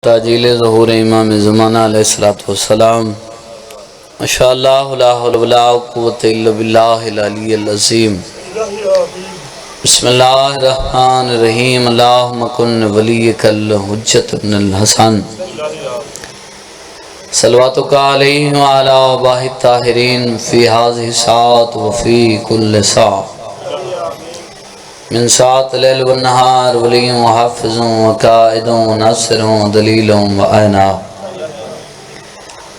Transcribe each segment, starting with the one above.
تاجیل ظہور امام زمانہ علیہ السلام ماشاءاللہ لا حول ولا قوت الا باللہ العلی العظیم بسم اللہ الرحمن الرحیم اللہم کن ولیک الحجت ابن الحسن صلواتک علیہ وعلا آباہ الطاہرین فی ہذہ الساعۃ وفی کل ساعۃ من ساعت لیل والنہار ولی و حافظ و قائد و ناصر و دلیل و آئینہ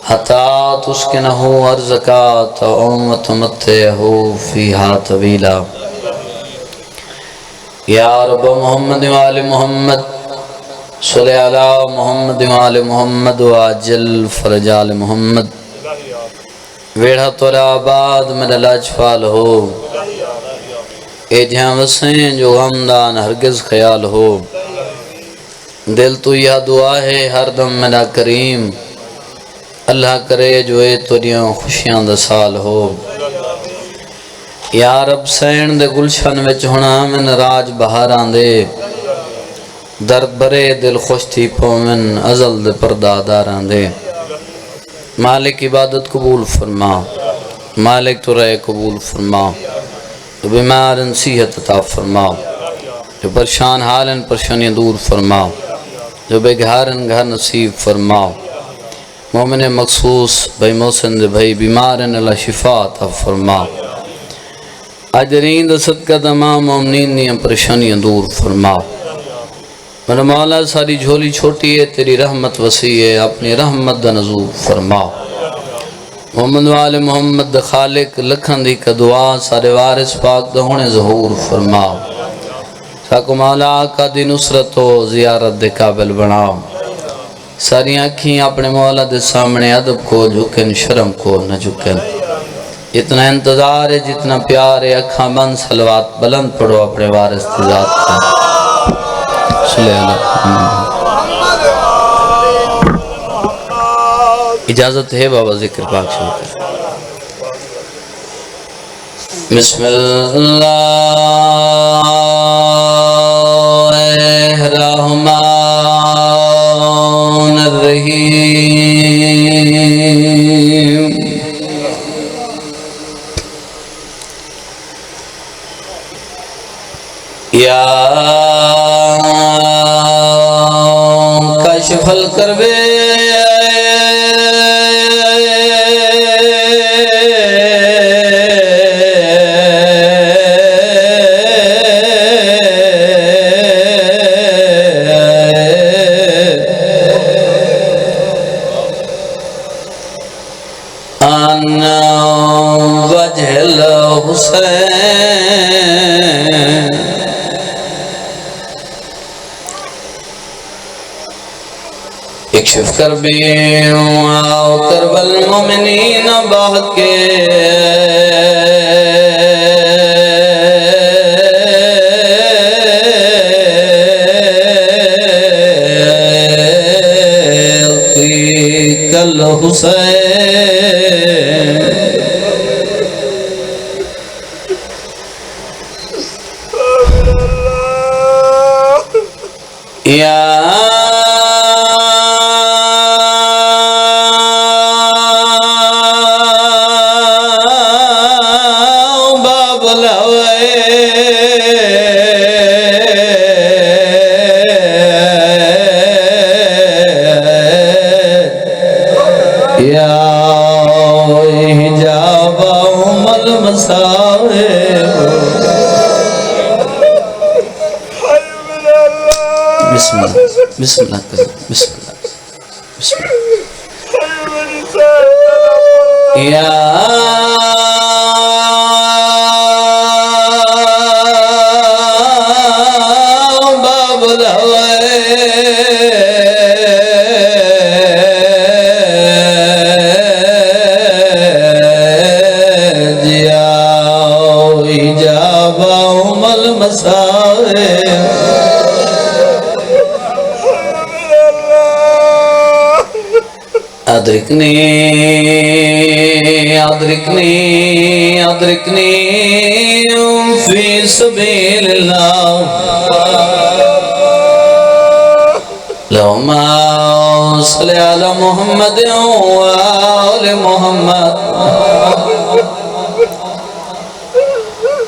حتی تسکنہو ارزکات و تمتعہو فیہا طویلا یا رب محمد و آل محمد صلی علی محمد و آل محمد و عجل فرج آل محمد ویڑھا تورا آباد من الاجفال ہو اے جہاں وسیں جو غمدان ہرگز خیال ہو دل تو یہ دعا ہے ہر دم میرا کریم اللہ کرے جو اے توریاں خوشیاں دا سال ہو یا رب سین دے گلشن وچ ہونا من راج بہاراں دے درد برے دل خوش تھی پومن ازل دے پرداداراں دے مالک عبادت قبول فرما مالک تو رہے قبول فرما جو بیمار صحت عطا فرما جو پریشان حالن پریشانی دور فرما جو بے گھارن گھر نصیب فرما مومن مخصوص بھائی محسن دے بھائی بیمارن اللہ شفا عطا فرما اجرین دا صدقہ تمام مومنین دیا پریشانیاں دور فرما میرا مولا ساری جھولی چھوٹی ہے تیری رحمت وسیع ہے اپنی رحمت دا نزول فرما محمد و آل محمد خالق لکھن دی کا دعا سارے وارث پاک دہونے ظہور فرما ساکو مولا آقا دی نصرت و زیارت دے قابل بنا ساری آنکھیں اپنے مولا دے سامنے ادب کو جھکن شرم کو نہ جھکن جتنا انتظار ہے جتنا پیار ہے اکھاں بند صلوات بلند پڑھو اپنے وارث کی ذات کا صلی اللہ اجازت ہے بابا ذکر پاک شروع کر بسم اللہ الرحمن الرحیم یا کشف الکرب اکشف کربی و کرب المومنین بہت کے کل حسین یا بسم اللہ بسم اللہ بسم اللہ یا باب الہوے جیا ایجابا المسائے ادرکنی ادرکنی ادرکنی فی سبیل اللہ لو ما صل علی محمد و آل محمد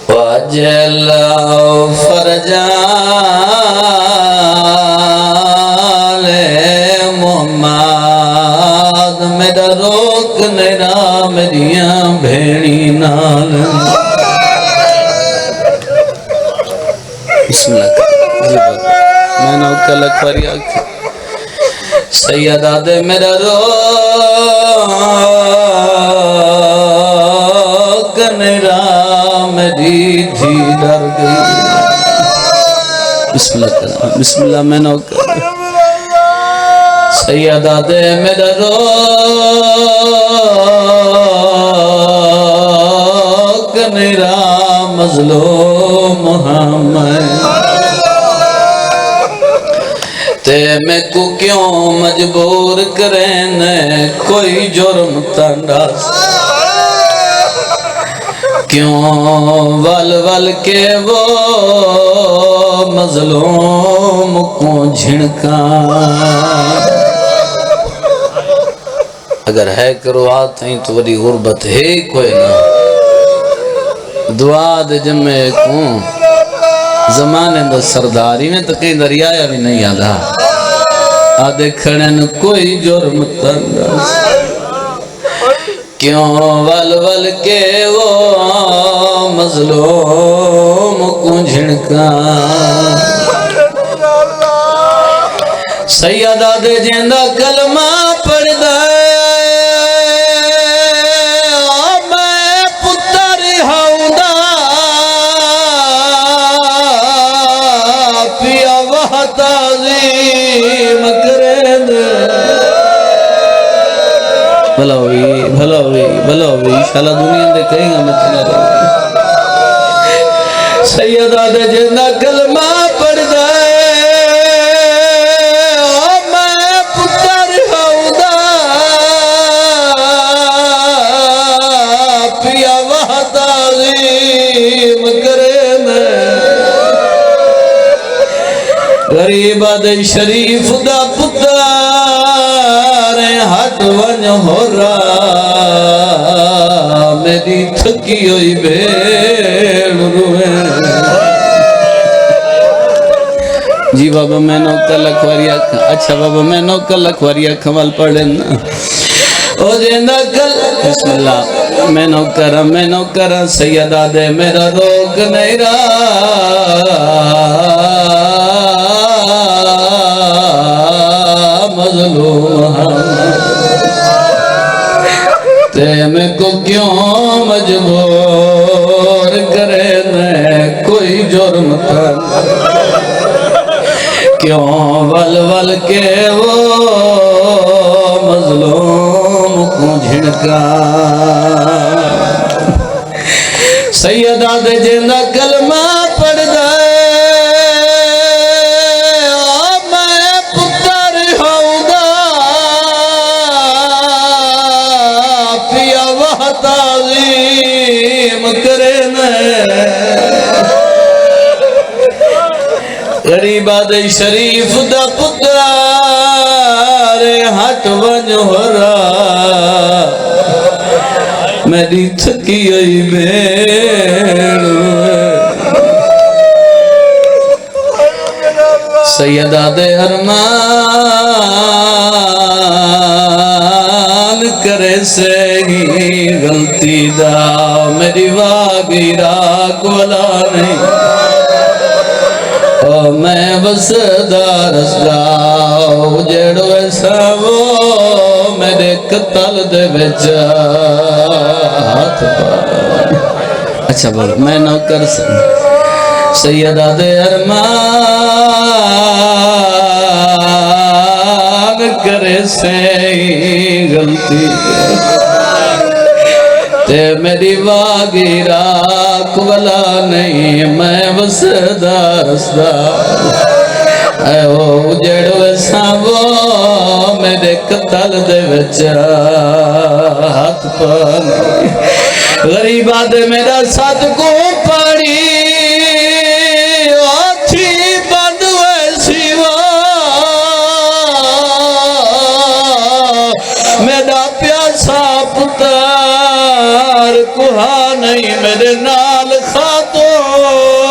وعجل فرجا محمد میرا روک نیرا میریاں بھیڑی نال بسم اللہ میں نے کل اکبری آکھی سیدہ دے میرا روک نیرا میری دھی ڈر گئی بسم اللہ میں نے کل سیدہ دے میرا روک نیرا مظلوم محمد تے میں کو کیوں مجبور کریں کوئی جرم تنڈا کیوں ول ول کے وہ مظلوم کو جھنکا اگر ہے کرو آتے ہیں تو وڈی غربت ہے کوئی نہ دعا دے جمعے کوں زمانے دا سرداری میں تو کہیں دریایا بھی نہیں آدھا آدھے کھڑن کوئی جرم تندس کیوں ول ول کے وہ مظلوم کو جھنکا سیدہ دے جیندہ کلمہ پڑھ دائے بھلا ہوئی انشاءاللہ دنیا دے کہیں گا میں چلا رہا ہوں سیدہ دے جندہ کلمہ پڑھ دائے میں پتر ہودہ پیا وہ تعظیم کرے میں غریبہ دے شریف دا پتر ہٹ ون ہو رہا میری تھکی ہوئی بھیڑ روئے جی بابا میں نو کل اکواریا اچھا بابا میں نو کل اکواریا کھوال پڑھیں او جیندہ کل بسم اللہ میں نو کرا سیدہ دے میرا روک نہیں رہا مظلوم تے میں کو کیوں مجبور کرے کوئی جرم کر کیوں ول ول کے وہ مظلوم کو جھنکا سیدہ دے جیندہ کلمہ پڑھ دائے غریبہ دے شریف دا پتر ہٹ ون ہو رہا میری تھکی ہوئی بھیڑ سیدہ دے ارمان کرے سے ہی غلطی دا میری واگی راک والا نہیں میں بس دارس گاؤ جڑو ایسا وہ میرے قتل دے بچا ہاتھ پار اچھا بولو میں نو کر سیدہ دے ارمان کرے سے غلطی تے میری واگی راک والا نہیں میں بس دارسدار اے او جڑو ایسا وہ میرے قتل دے بچا ہاتھ پانی غریبہ دے میرا ساتھ کو پڑی آتھی بند ویسی میرا پیاسا پتر کوہا نہیں میرے نال خاتون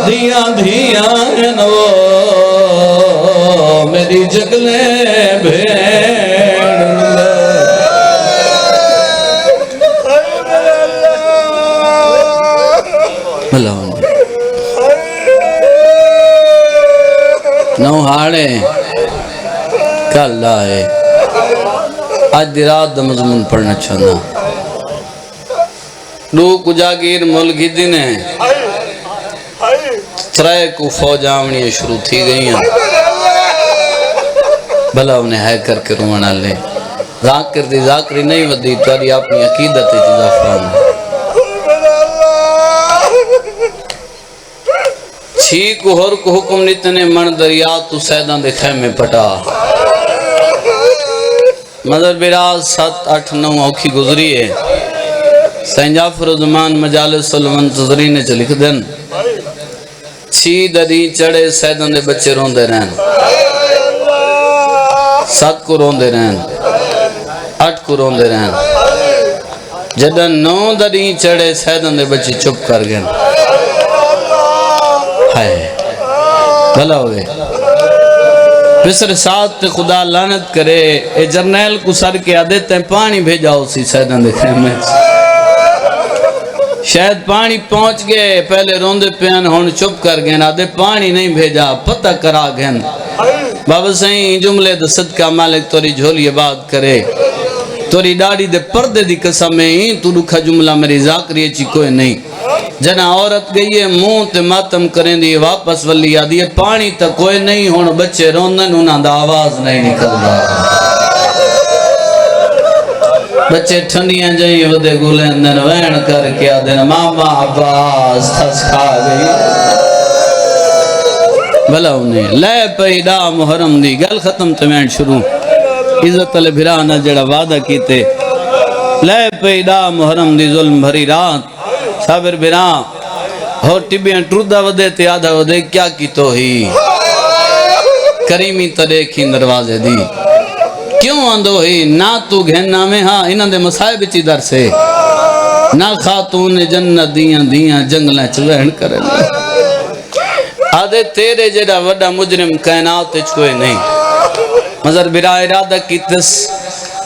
دیاں دیاں ہیں وہ میری جگلے بھیڑ ملاؤں نو ہاڑے کل آئے آج دی رات دا مضمون پڑھنا چاہنا دو کجاگیر ملکی دن ہیں ترائے کو فوج آمنی شروع تھی گئی ہیں بھلا انہیں ہے کر کے رومانا لے ذاکر دی ذاکری نہیں ودی تاری اپنی عقیدت اجزا فرام چھی کو ہر کو حکم نیتنے من دریا تو سیدان دے خیمے پٹا مدر براز 7 8 9 اوکھی گزری ہے سین جعفر زمان مجالس المنتظرین نے چلک دن چھی دری چڑے سیدان دے بچے رون دے رہن 7 کو رون دے رہن 8 کو رون دے رہن جدن 9 دری چڑے سیدان دے بچے چپ کر گئن بھلا ہوئے پسر ساتھ تے خدا لانت کرے اے جرنیل کو سر کے آدھتے ہیں پانی بھیجا اسی سیدان دے خیمے شاید پانی پہنچ گئے پہلے روندے پیان ہون چپ کر گئے آدھے پانی نہیں بھیجا پتہ کرا گئے بابا سہیں جملے دے صدقہ مالک توری جھولی بات کرے توری ڈاڑی دے پردے دی قسم میں ہی تو رکھا جملہ میری ذاکری چی کوئی نہیں جنا عورت گئی ہے منہ تے ماتم کریں دی واپس ولی آدھی ہے پانی تا کوئی نہیں ہون بچے روندن انہاں دا آواز نہیں نکل رہا بچے ٹھنڈیاں جائیں ودے گولے اندر وین کر کے آدھے ماما عباس تھس کھا گئی بھلا انہیں لے پیدا محرم دی گل ختم تمہیں شروع عزت علی بھرانا جڑا وعدہ کیتے لے پیدا محرم دی ظلم بھری رات صابر بھران ہو ٹبیاں ٹردہ ودے تے آدھا ودے کیا کی تو ہی کریمی ترے کی دروازے دی کیوں آندو ہی نہ تو گھننا میں ہاں انہاں دے مسائب چی در سے نہ خاتون جنت دیاں دیاں جنگلیں چوہن کرے آدھے تیرے جڑا وڈا مجرم کائنات اچ کوئی نہیں مذر برا ارادہ کی تس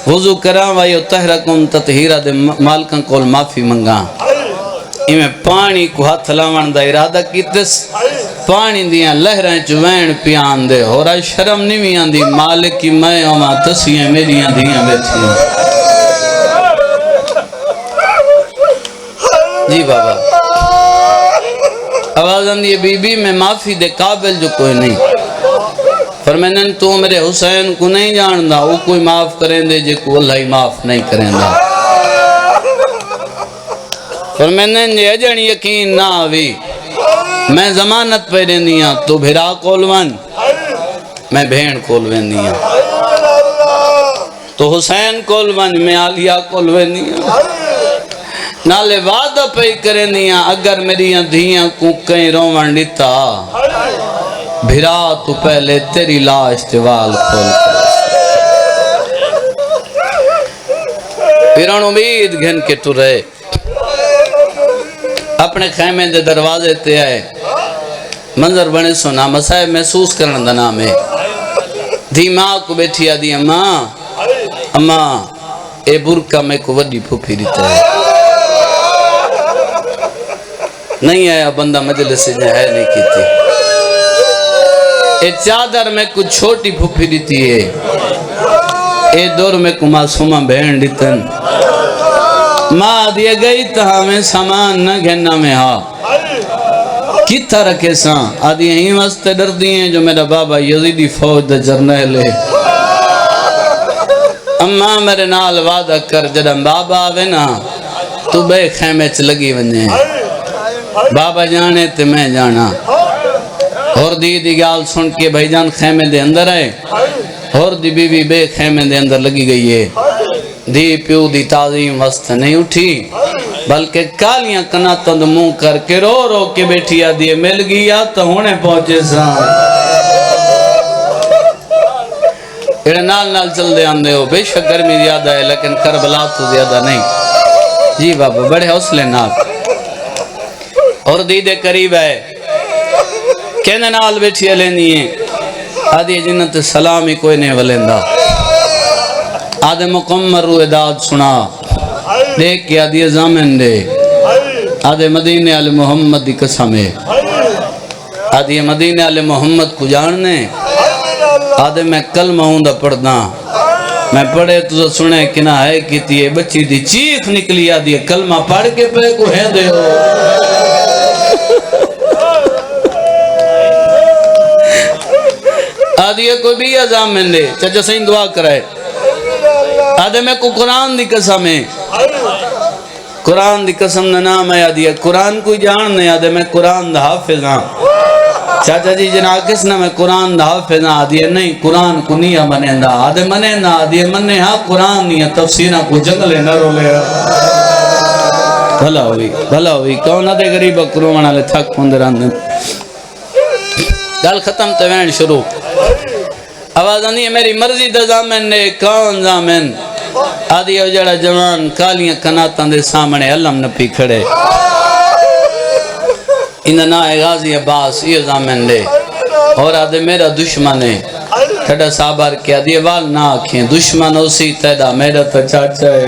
وضو کرام وائیو تحرکم تطہیرہ دے مالکاں کول معافی منگاں میں پانی کو ہاتھ لاؤن دا ارادہ کیتس پانی دیاں لہریں چوین پیان دے ہو رہا شرم نہیں میاں دی مالک کی میں اوما تسیاں میریاں دیاں بیٹھی جی بابا آوازان دی بی بی میں معافی دے قابل جو کوئی نہیں فرمینن تو میرے حسین کو نہیں جاندہ وہ کوئی معاف کریں دے جے کو اللہ ہی معاف نہیں کریں دا فرمینن جے اجن یقین نہ آوی میں ضمانت پہ رہنیاں تو بھرا کولوان میں بھین کولوینیاں تو حسین کولوان میں آلیہ کولوینیاں نالے وعدہ پہ کرنیاں اگر میری دھیاں کو کہیں روان دیتا بھرا تو پہلے تیری لاش تیوال کھول پھران امید گھن کے تو رہے اپنے خیمے دے دروازے تے آئے منظر بنے سونا مسائب محسوس کرن دا نام ہے دھی ماں کو بیٹھی آدھی اماں اے برکہ میں کو وڈی پھوپھی دیتا ہے نہیں آیا بندہ مجلس سے ہے نہیں کیتی اے چادر میں کچھ چھوٹی پھوپھی دیتی ہے اے دور میں کو معصومہ بہن دیتن ماں دیا گئی تہا میں سامان نہ گھننا میں ہاں کتا رکھے ساں آدھی یہیں واسطے ڈر دی ہیں جو میرا بابا یزیدی فوج دا جرنیل ہے اماں میرے نال وعدہ کر جدم بابا آوے نا تو بے خیمے چ لگی ونجے بابا جانے تے میں جانا اور دی گال سن کے بھائی جان خیمے دے اندر آئے اور دی بی بی بے خیمے دے اندر لگی گئی ہے دی پیو دی تعظیم وسط نہیں اٹھی بلکہ کالیاں کناتند منہ کر کے رو رو کے بیٹھی آدھی مل گیا تو ہونے پہنچے سان اڑے نال چل دے آندے ہو، بے شک گرمی زیادہ ہے لیکن کربلا تو زیادہ نہیں. جی بابا بڑے حوصلے نال اور دیدے قریب ہے کہنے نال بیٹھی لینی ہے. آدھی جنت سلام ہی کوئی نہیں ولیندہ. آدھے مکمر روح داد سنا دیکھ کے آدھی زامن دے. آدھے مدینے علی محمد دی قسم ہے. آدھی مدینے علی محمد کو جاننے. آدھے میں کلمہ ہوں دا پڑھنا میں پڑھے تو سنے کنا ہے کیتی ہے بچی دی چیخ نکلی. آدھی کلمہ پڑھ کے پہ کو ہے دے ہو. آدھی کوئی بھی ازامن دے چچا سین دعا کرائے. آدھے میں کو قرآن دی قسم ہے. قرآن دی قسم نہ نام ہے. آدھی قرآن کوئی جاننے. آدھے میں قرآن دا حافظ ہاں. چاچا جی جناب کس نے میں قرآن دا حافظ ہاں. آدھی نہیں قرآن کو نہیں منے دا. آدھے منے نا. آدھی منے ہاں قرآن نہیں تفسیرہ کو جنگلے نہ رو لے. بھلا ہوئی کون آدھے غریب قرآن لے تھک پندر آندھے. گل ختم توین شروع. آواز آنی ہے میری مرضی دا زامن نے کون زامن. آدھی جڑا جوان کالیاں کناتاں دے سامنے علم نپی کھڑے. انہا نا غازی عباس یہ زامن دے. اور آدھے میرا دشمن ہے. تھڑا صحابار کیا دیئے وال نہ آکھیں دشمن اسی تیدا میرا تا چاچا ہے.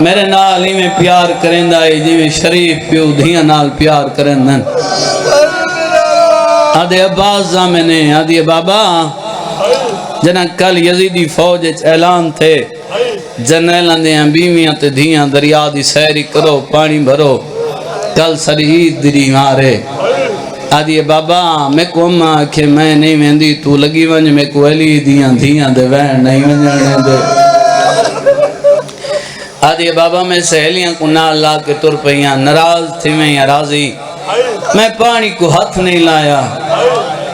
میرے نال ہی میں پیار کریں دا ہے جی میں شریف پیو دھیاں نال پیار کریں دن. آدھے عباس زامنے. آدھے بابا جنہ کل یزیدی فوج اعلان تھے جنیلان دیاں بیویاں تے دھیاں دریا دی سیری کرو پانی بھرو کل سرید دری مارے. آدھے بابا میں کو اممہ کہ میں نہیں ویندی تو لگی ونج میں کو علی دیاں دھیاں دے وین نہیں ونجانے دے. آدھے بابا میں سہیلیاں کو نال لا کے تر پہیاں ناراض تھی میں یا راضی. میں پانی کو ہاتھ نہیں لایا.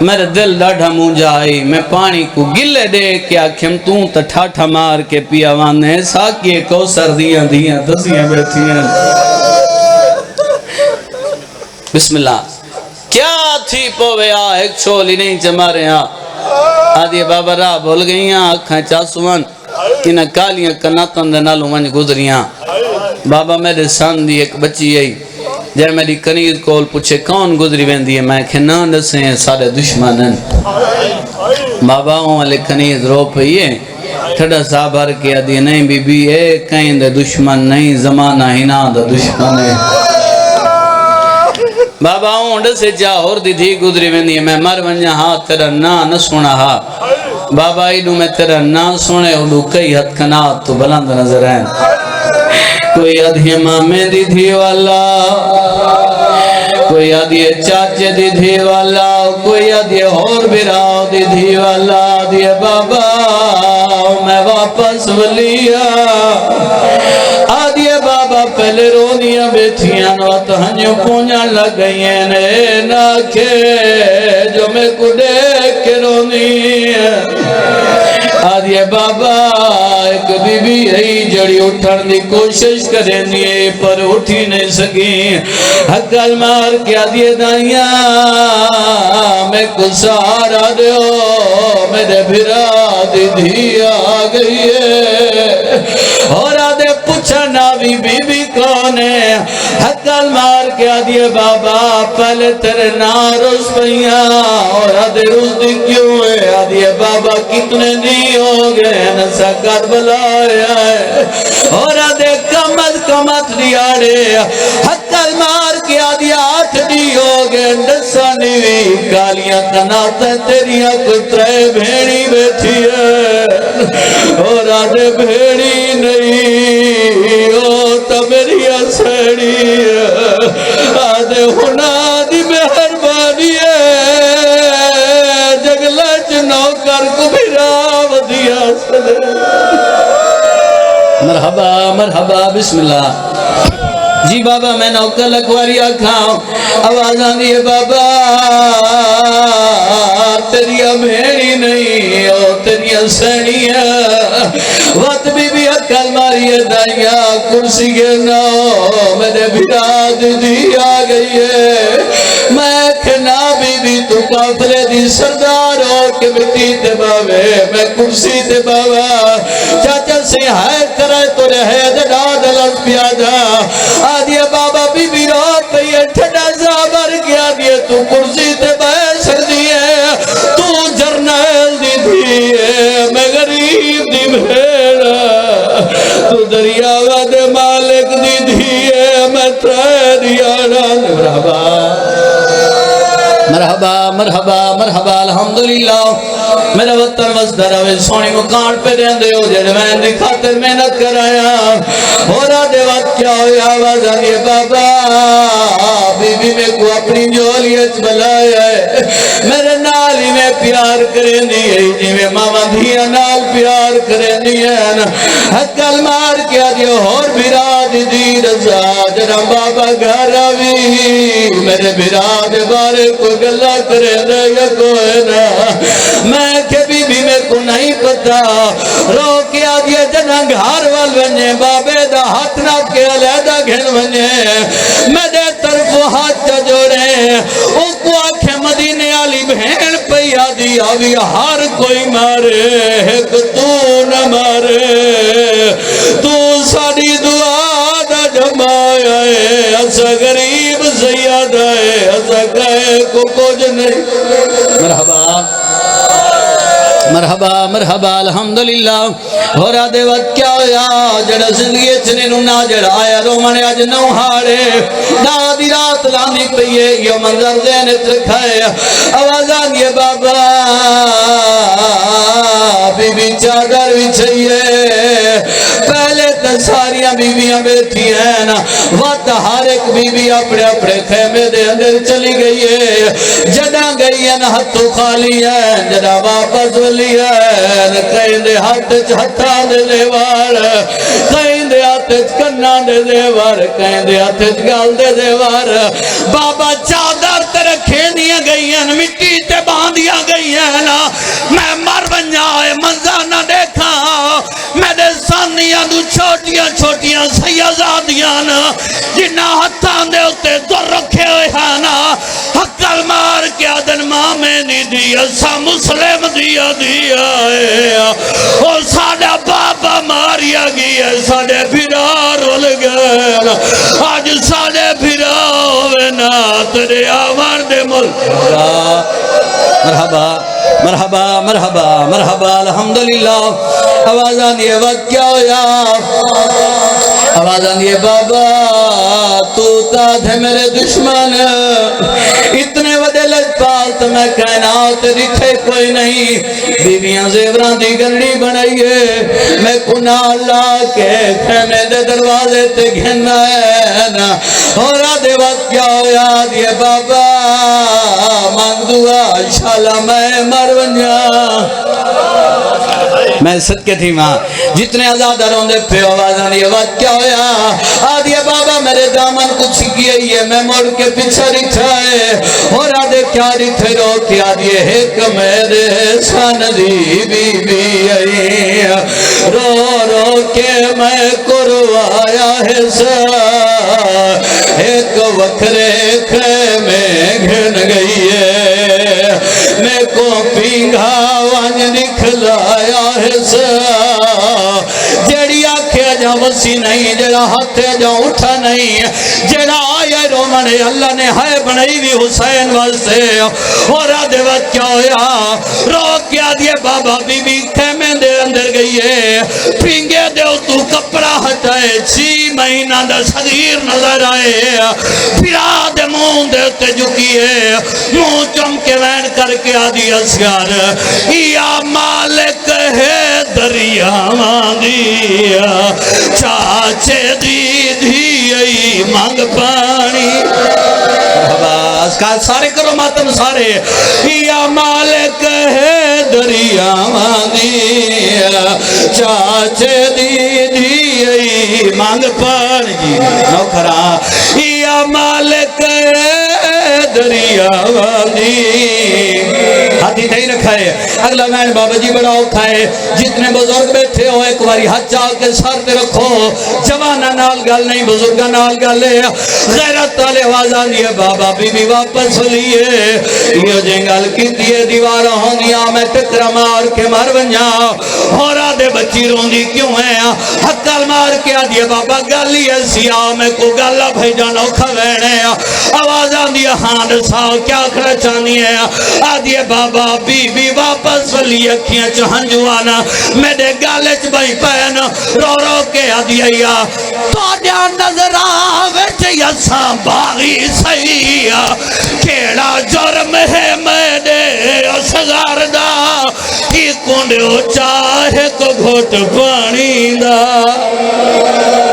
میرے دل ڈاڑھا مونجا آئی. میں پانی کو گلے دے کے آکھیں توں تا ٹھاٹھا مار کے پیا وانے ساکیے کوسر دیاں دسیاں بیٹھیاں. بسم اللہ کیا تھی پویا ایک چھولی نہیں چمارے ہاں. آدھے بابا راہ بھول گئیاں آکھاں چاسوان انہاں کالیاں کناتاں دے نالوں ونج گزریاں. بابا میرے سان دی ایک بچی آئی. جے میری کنید کول پوچھے کون گزری ویندی ہے میں کہ نہ دسیں سارے دشمنن. بابا ہوں والے کنید رو پئیے. تھڑا صاحبار کیا دی نہیں بی بی اے کہیں دے دشمن نہیں زمانہ ہی نا دا دشمن ہے. بابا ہوں ڈسے چاہ اور دی تھی گزری ویندی ہے میں مر ونجا ہاں تیرا نا نہ سونا ہاں. بابا ایڈو میں تیرا نا سونے اڈو کئی حد کنات تو بلند نظر ہیں. کوئی آدھی مامے دی دھی والا کوئی آدھی چاچے دی دھی والا کوئی آدھی اور براؤ دی دھی والا. آدھی بابا میں واپس ولیا. آدھی بابا پہلے رونیاں بیٹھیاں نوات ہنیوں پونیاں لگ گئیں نے ناکھے جو میں کو دیکھ کے رونی. آدھی بابا ایک بی بی ہے جڑی اٹھن دی کوشش کریں دیئے پر اٹھی نہیں سکی. حقل مار کے آدھی دائیاں میں کو سارا دیو میرے بھرا دی دھی آگئی ہے. اور آدھے پوچھا ناوی بی بی کون ہے. حقل مار کے آدھی بابا پہلے تیرے ناروز پہیاں اور آدھے روز دی کیوں ہے. آدھی بابا کتنے دی ہو گئے نسا کربلا ہے. اور آدھے کمت دیاڑے حقل مار کے آدھی 8 دی ہو گئے نسا نیوی کالیاں کناتیں تیریاں کترے بھیڑی بیٹھی ہے. اور آدھے بھیڑی نہیں او تا میری سیڑی ہے. آدھے ہونا دی مہربانی ہے جگلچ نوکر کو بھی راو دیا سلے. مرحبا مرحبا بسم اللہ. جی بابا میں نوکر لکھواری آکھاؤں. آواز آندھی ہے بابا تیریاں بھیڑی نہیں او تیریاں سینی ہے. وقت بی بی عقل ماری ہے دائیاں کرسی کے نو میرے بھیڑا دی آ گئی ہے. میں کھنا بی بی تو قافلے دی سردار ہو کے مٹی تے باوے میں کرسی تے باوا چاچا سے ہے کرے تو رہے جڑا دلت پیادا آدیا بابا بی بی رو پہ ٹھڈا زابر گیا دیا تو کرسی تے بے سر دیئے تو جرنیل دی دیئے میں غریب دی بھیڑا تو دریاوہ دے مالک دی دیئے میں ترے دیانا مرحبا مرحبا مرحبا مرحبا الحمدللہ میرا وطن وزدر ہوئے سونی مکان پہ رہندے ہو جڑے میں دی خاطر محنت کرایا اور آدھے وقت کیا ہویا آواز آدھے بابا بی بی میں کو اپنی جولیت بلایا ہے میرے نالی میں پیار کریں دیئے جی میں ماما دھیا نال پیار کریں دیئے حقل مار کیا دیو اور براد دی رضا جنہ بابا گھر آوی میرے براد بارے کو گلہ کریں دے یا کوئی نا میں کہ بی بی میں کو نہیں پتا رو کیا دیا جنہ گھر وال بنجے بابے دا ہاتھ نہ کے علیدہ گھن بنجے میں دے طرف ہاتھ جوڑے ان کو آنکھیں مدینے علی بہن پیا دی آوی ہر کوئی مارے ایک تو نہ مارے تو ساری دعا دا جمایا ہے ایسا غریب زیادہ ہے ایسا کہے کو کچھ نہیں مرحبا مرحبا مرحبا الحمدللہ اور آدھے وقت کیا ہویا جڑا زندگی چنے نونا جڑا آیا رومانے آج نو ہاڑے دادی رات لانی پہیے یہ منظر ذہنت رکھائے آوازان یہ بابا بی بی چادر بھی چاہیے پہلے تساریاں بی بیاں بیٹھی ہیں نا وقت ہر ایک بی بی اپنے اپنے خیمے دے اندر چلی گئی ہے جڑا گئی ہیں ہتھو خالی ہیں جڑا واپس ولی ہیں کہیں دے ہاتھ ہتھا دے دیوار کہیں دے ہاتھ کنا دے دیوار کہیں دے ہاتھ گال دے دیوار بابا چادر تیرے کھینیاں گئی ہیں مٹی تے باندھیاں گئی ہیں نا میں مر بنیا ہے منظر نہ دیکھا میرے سانیاں دو چھوٹیاں چھوٹیاں سیازادیاں جنہ ہتھان دے ہوتے در رکھے ہوئے ہیں نا حقل مار کے آدن ماں میں نہیں دیا سا مسلم دیا دیا ہے اور ساڑھا بابا ماریا گیا ساڑھے بھیرا رول گیا آج ساڑھے بھیرا ہوئے نا تیرے آوان دے ملک مرحبا مرحبا مرحبا مرحبا الحمدللہ آوازان یہ وقت کیا ہویا آوازان یہ بابا تو تا تھے میرے دشمن اتنے وڈے لجپال تو میں کائنات رکھے کوئی نہیں بیویاں زیوران دی گنڈی بنائیے میں کنا اللہ کے خیمے دے دروازے تے گھننا ہے نا اور آدھے وقت کیا ہویا یہ بابا مانگ دعا انشاءاللہ میں مر بنیا میں صدقے تھی ماں جتنے آزادہ روندے پہ آوازان یہ وقت کیا ہویا آدھے بابا میرے دامن کچھ کیا ہے میں مڑ کے پیچھے رکھائے اور آدھے کیا رکھے رو کیا آدھے ایک میرے ساندی بی بی آئی رو رو کے میں کروایا ہے سا ایک وکھرے خیمے گھن گئی ہے میں کو پینگا وانج نکھلایا ہے سا جڑی آنکھیں جا وسی نہیں جڑا ہاتھیں جا اٹھا نہیں جڑا آیا رومنے اللہ نے ہائے بنائی بھی حسین واسے اور آدھے وقت کیا ہویا رو کیا دیے بابا بی بی خیمے دے اندر گئی ہے پینگے دے تو کپڑا ہٹائے 6 مہینہ دا صغیر نظر آئے پھرا دے مون دے تے جھکی ہے مون چم کے وین کر کے آدھی اسگار یا مالک ہے دریا دیا چاچے دی دھی مانگ پانی سارے کرو ماتم سارے یا مالک ہے دریا دیا چاچے دی دھی مانگ پانی نوکرا یا مالک ہے دریا دی ہاتھی تھے رکھا ہے اگلا میں بابا جی بڑا اوکھا ہے جتنے بزرگ بیٹھے ہو ایک باری ہاتھ چاہ کے سر پہ رکھو جوانہ نال گل نہیں بزرگہ نال گل ہے غیرت والے آوازاں دیے بابا بی بی واپس لیے یہ جنگل کی دیے دیوارہ ہوندیاں میں ٹکرا مار کے مر بنجا اور آدھے بچی روندی کیوں ہے حقل مار کے آدھے بابا گلی ہے سیاہ میں کو گلہ بھیجانو کھوینے آوازاں دیا ہاں ساو کیا کھڑا چانی ہے آدھے بابا بی بی واپس لی اکھیاں چہنجوانا میرے گالے چ بھائی پہن رو رو کے آدھے یا تو آدھیا نظر آوچ یا ساں باغی سیا کیڑا جرم ہے میرے اصغر دا کی کنڈو چاہے کو گھوٹ پانی دا